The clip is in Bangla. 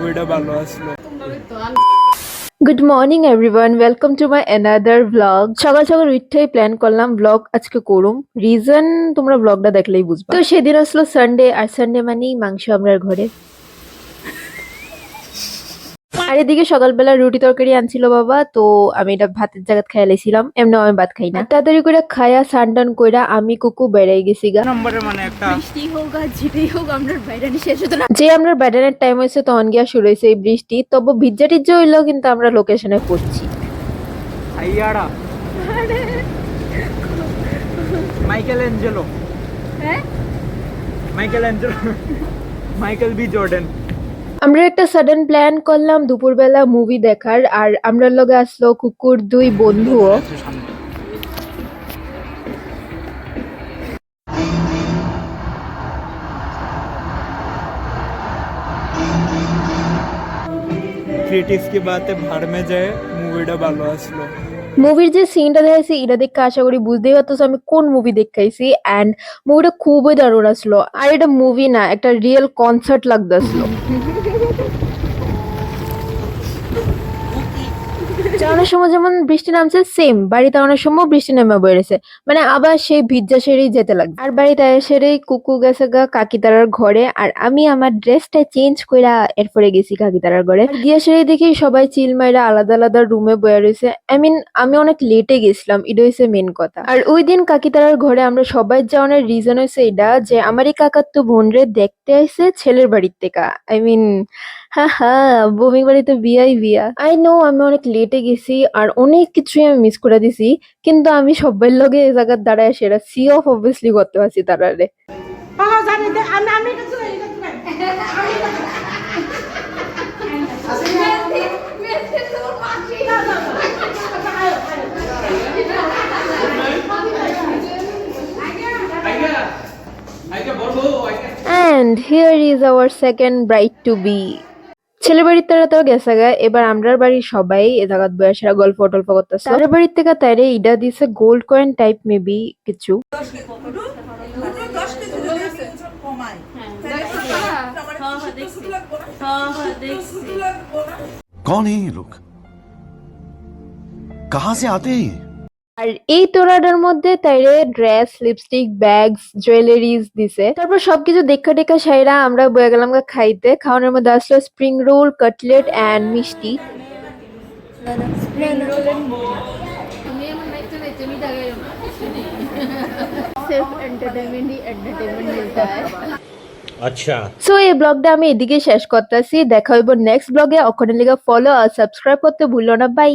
মুভিটা ভালো আসলো। Good morning everyone, welcome to my another blog. সকাল সকাল উঠেই প্ল্যান করলাম ব্লগ আজকে করুম। রিজন তোমরা ব্লগটা দেখলেই বুঝবা। তো সেদিন আসলো সানডে, আর সানডে মানেই মাংস আমরা ঘরে। আর এদিকে সকালবেলা রুটি তরকারি আনছিল বাবা, তো আমি এটা ভাতের জায়গা খাইয়া লাইছিলাম। এমনি আমি ভাত খাই না। তাড়াতাড়ি করে খায়া সানটান কইরা আমি কুকু বেড়াই গেছি গা। নম্বরে মানে একটা বৃষ্টি হোক আর যেটাই হোক আমরা বাইরানি শেষ হতো না। যে আমরা বাইরানের টাইম হয়েছে তখন গিয়া শুরু হয়েছে এই বৃষ্টি। তবে ভিজা টিজ্জা হইলেও কিন্তু আমরা লোকেশনে পড়ছি। আইয়াড়া মাইকেল অ্যাঞ্জেলো, হ্যাঁ মাইকেল বি জর্ডান। আমরা একটা সাডেন প্ল্যান করলাম দুপুরবেলা মুভি দেখার, আর আমরা লগে আসলো কুকুর দুই বন্ধুও। ক্রিটিক্স কি বাতে ভাড় মে যায়, মুভিটা ভালো আসলো। মুভির যে সিনটা দেখাইছি এটা দেখে আশা করি বুঝতেই পারতেছো আমি কোন মুভি দেখাইছি। অ্যান্ড মুভিটা খুবই দারুণ আসলো। আর এটা মুভি না, একটা রিয়েল কনসার্ট লাগতেছিল। যাওয়ানোর সময় যেমন বৃষ্টি নামছে, সেম বাড়িতে আনার সময় বৃষ্টি নেমে বেড়েছে। মানে আবার সেই ভিজা সেরেই যেতে লাগবে। আর বাড়িতে সেরেই কুকু গেছে গা কাকিতারার ঘরে, আর আমি আমার ড্রেসটা চেঞ্জ কইরা এরপরে গেছি কাকিতারার ঘরে। আর গিয়া সেরেই দেখি সবাই চিল মাইরা আলাদা আলাদা রুমে বয়ে রয়েছে। আমি অনেক লেটে গেছিলাম, এটা হয়েছে মেন কথা। আর ওই দিন কাকিতারার ঘরে আমরা সবাই যাওয়ানোর রিজন হয়েছে এটা যে আমারই কাকার তো বোন রে দেখতে আইছে ছেলের বাড়ির থেকে। হ্যাঁ হ্যাঁ, বমি বাড়িতে বিয়াই বিয়া। আই নো আমি অনেক লেটে গেছি আর অনেক কিছুই আমি মিস করে দিছি, কিন্তু আমি সবার লগে এই জায়গার দাঁড়ায় সেটা সি অফ অবভিয়াসলি করতে পারছি তারারে। And here is our second bride to be. ছেলের বাড়ির তারা তো গেছে গা, এবার আমরার বাড়ির সবাই এ জায়গাত বসে সেরা গল্প টল্প করতেছে। তাদের বাড়ির থেকে তাইরে ইডা দিছে গোল্ড কয়েন টাইপ মেবি কিছু। कौन है ये लोग? कहां से आते हैं? আর এই তোড়াটার মধ্যে তাইরে ড্রেস, লিপস্টিক, ব্যাগস, জুয়েলারিজ দিছে। তারপর সবকিছু দেখা টেকা সাইরা আমরা বয়ে গেলাম গা খাইতে। খাওয়ানোর মধ্যে আসলো স্প্রিং রোল, কাটলেট এন্ড মিষ্টি। अच्छा সো এই ব্লগটা আমি এদিকে শেষ করতেছি। দেখা হইব নেক্সট ব্লগে। ওখানে লিগা ফলো আর সাবস্ক্রাইব করতে ভুলো না। বাই।